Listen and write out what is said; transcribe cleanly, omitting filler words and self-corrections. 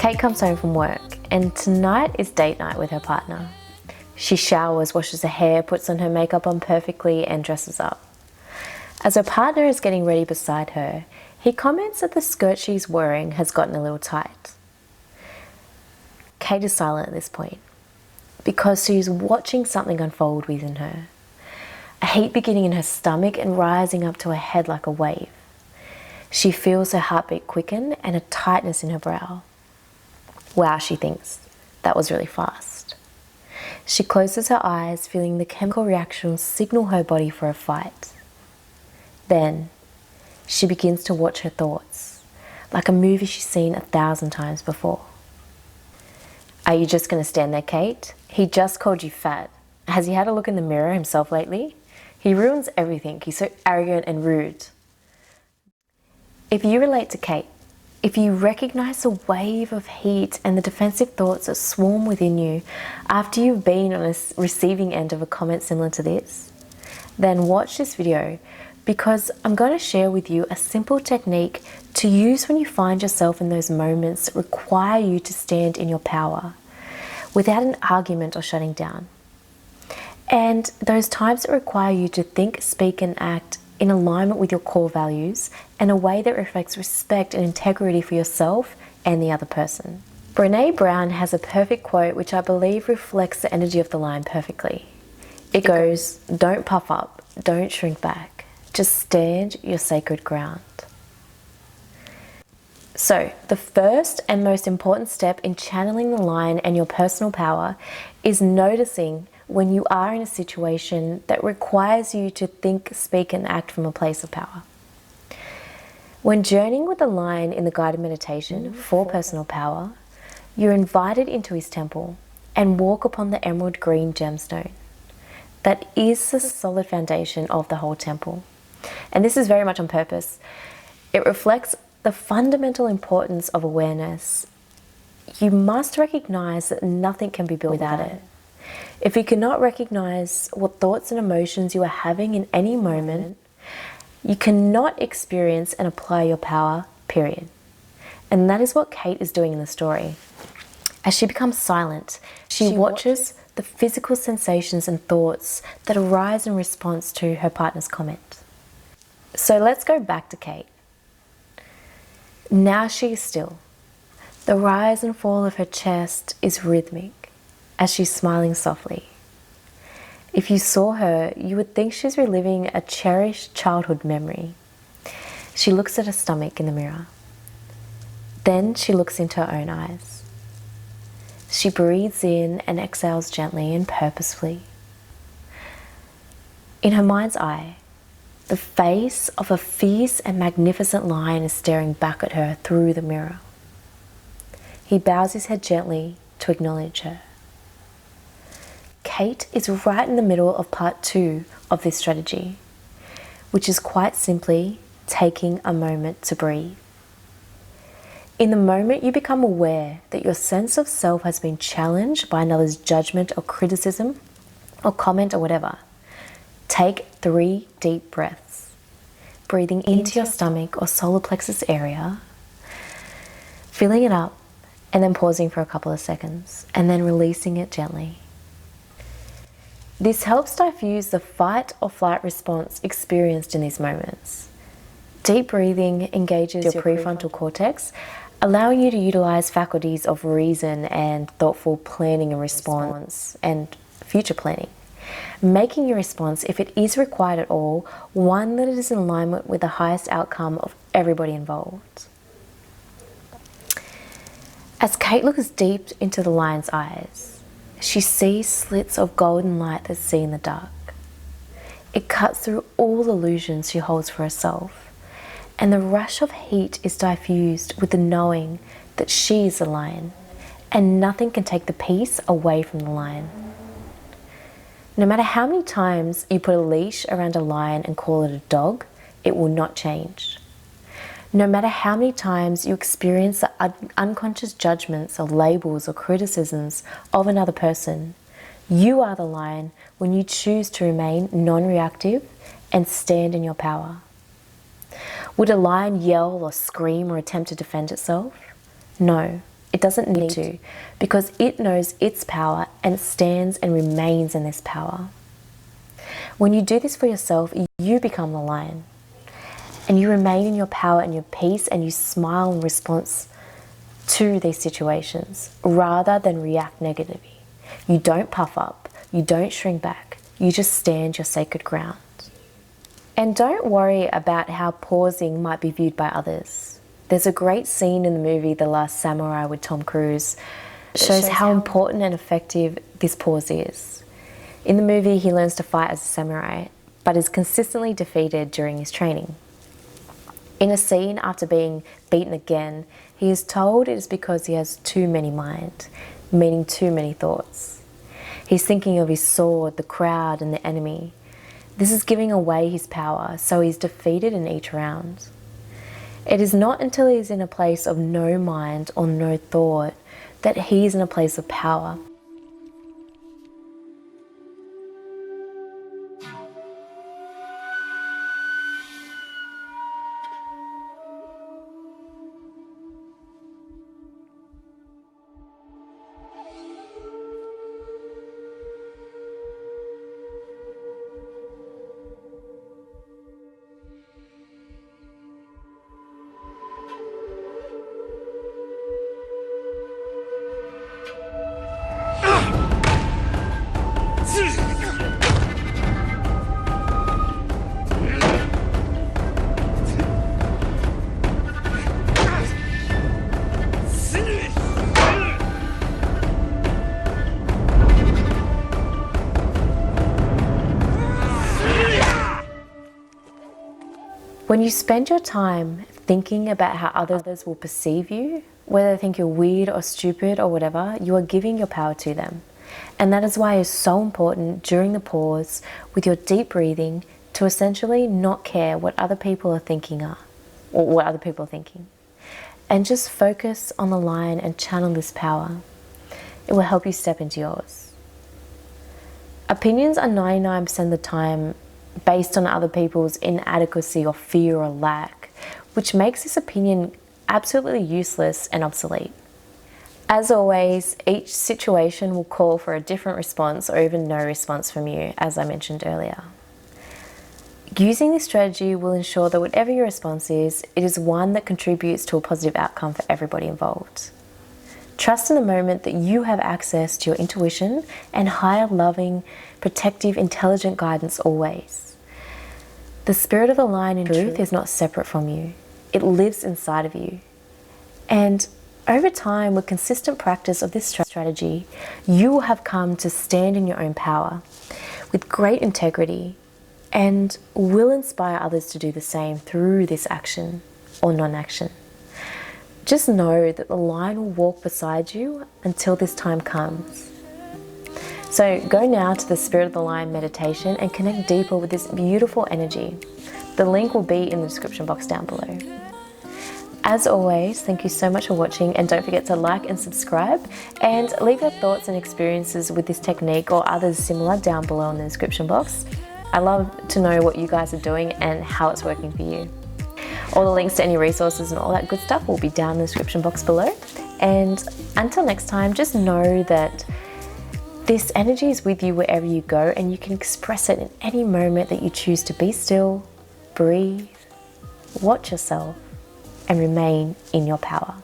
Kate comes home from work and tonight is date night with her partner. She showers, washes her hair, puts on her makeup on perfectly and dresses up. As her partner is getting ready beside her, he comments that the skirt she's wearing has gotten a little tight. Kate is silent at this point because she's watching something unfold within her. A heat beginning in her stomach and rising up to her head like a wave. She feels her heartbeat quicken and a tightness in her brow. Wow, she thinks, that was really fast. She closes her eyes, feeling the chemical reaction signal her body for a fight. Then, she begins to watch her thoughts, like a movie she's seen 1,000 times before. Are you just going to stand there, Kate? He just called you fat. Has he had a look in the mirror himself lately? He ruins everything. He's so arrogant and rude. If you relate to Kate, if you recognize the wave of heat and the defensive thoughts that swarm within you after you've been on a receiving end of a comment similar to this, then watch this video because I'm going to share with you a simple technique to use when you find yourself in those moments that require you to stand in your power without an argument or shutting down. And those times that require you to think, speak and act in alignment with your core values and a way that reflects respect and integrity for yourself and the other person. Brené Brown has a perfect quote which I believe reflects the energy of the line perfectly. It goes, "Don't puff up, don't shrink back, just stand your sacred ground." So, the first and most important step in channeling the line and your personal power is noticing when you are in a situation that requires you to think, speak and act from a place of power. When journeying with the line in the guided meditation for personal power, you're invited into his temple and walk upon the emerald green gemstone. That is the solid foundation of the whole temple. And this is very much on purpose. It reflects the fundamental importance of awareness. You must recognize that nothing can be built without it. If you cannot recognize what thoughts and emotions you are having in any moment, you cannot experience and apply your power, period. And that is what Kate is doing in the story. As she becomes silent, she watches the physical sensations and thoughts that arise in response to her partner's comment. So let's go back to Kate. Now she is still. The rise and fall of her chest is rhythmic as she's smiling softly. If you saw her, you would think she's reliving a cherished childhood memory. She looks at her stomach in the mirror. Then she looks into her own eyes. She breathes in and exhales gently and purposefully. In her mind's eye, the face of a fierce and magnificent lion is staring back at her through the mirror. He bows his head gently to acknowledge her. Kate is right in the middle of part 2 of this strategy, which is quite simply taking a moment to breathe. In the moment you become aware that your sense of self has been challenged by another's judgment or criticism or comment or whatever, take 3 deep breaths, breathing into your stomach or solar plexus area, filling it up and then pausing for a couple of seconds and then releasing it gently. This helps diffuse the fight or flight response experienced in these moments. Deep breathing engages your prefrontal cortex, allowing you to utilize faculties of reason and thoughtful planning and response and future planning, making your response, if it is required at all, one that is in alignment with the highest outcome of everybody involved. As Kate looks deep into the lion's eyes, she sees slits of golden light that see in the dark. It cuts through all illusions she holds for herself, and the rush of heat is diffused with the knowing that she is the lion, and nothing can take the peace away from the lion. No matter how many times you put a leash around a lion and call it a dog, it will not change. No matter how many times you experience the unconscious judgments or labels or criticisms of another person, you are the lion when you choose to remain non-reactive and stand in your power. Would a lion yell or scream or attempt to defend itself? No, It doesn't need to, because it knows its power and it stands and remains in this power. When you do this for yourself, you become the lion. And you remain in your power and your peace, and you smile in response to these situations rather than react negatively. You don't puff up, you don't shrink back, you just stand your sacred ground. And don't worry about how pausing might be viewed by others. There's a great scene in the movie The Last Samurai with Tom Cruise that shows how important and effective this pause is. In the movie, he learns to fight as a samurai, but is consistently defeated during his training. In a scene after being beaten again, he is told it is because he has too many mind, meaning too many thoughts. He's thinking of his sword, the crowd, and the enemy. This is giving away his power, so he's defeated in each round. It is not until he is in a place of no mind or no thought that he is in a place of power. When you spend your time thinking about how others will perceive you, whether they think you're weird or stupid or whatever, you are giving your power to them. And that is why it's so important during the pause with your deep breathing to essentially not care what other people are thinking or what other people are thinking. And just focus on the line and channel this power. It will help you step into yours. Opinions are 99% of the time based on other people's inadequacy or fear or lack, which makes this opinion absolutely useless and obsolete. As always, each situation will call for a different response or even no response from you, as I mentioned earlier. Using this strategy will ensure that whatever your response is, it is one that contributes to a positive outcome for everybody involved. Trust in the moment that you have access to your intuition and higher, loving, protective, intelligent guidance always. The spirit of the lion in truth is not separate from you. It lives inside of you. And over time, with consistent practice of this strategy, you will have come to stand in your own power with great integrity and will inspire others to do the same through this action or non-action. Just know that the lion will walk beside you until this time comes. So go now to the Spirit of the Lion meditation and connect deeper with this beautiful energy. The link will be in the description box down below. As always, thank you so much for watching, and don't forget to like and subscribe, and leave your thoughts and experiences with this technique or others similar down below in the description box. I love to know what you guys are doing and how it's working for you. All the links to any resources and all that good stuff will be down in the description box below. And until next time, just know that this energy is with you wherever you go, and you can express it in any moment that you choose to be still, breathe, watch yourself, and remain in your power.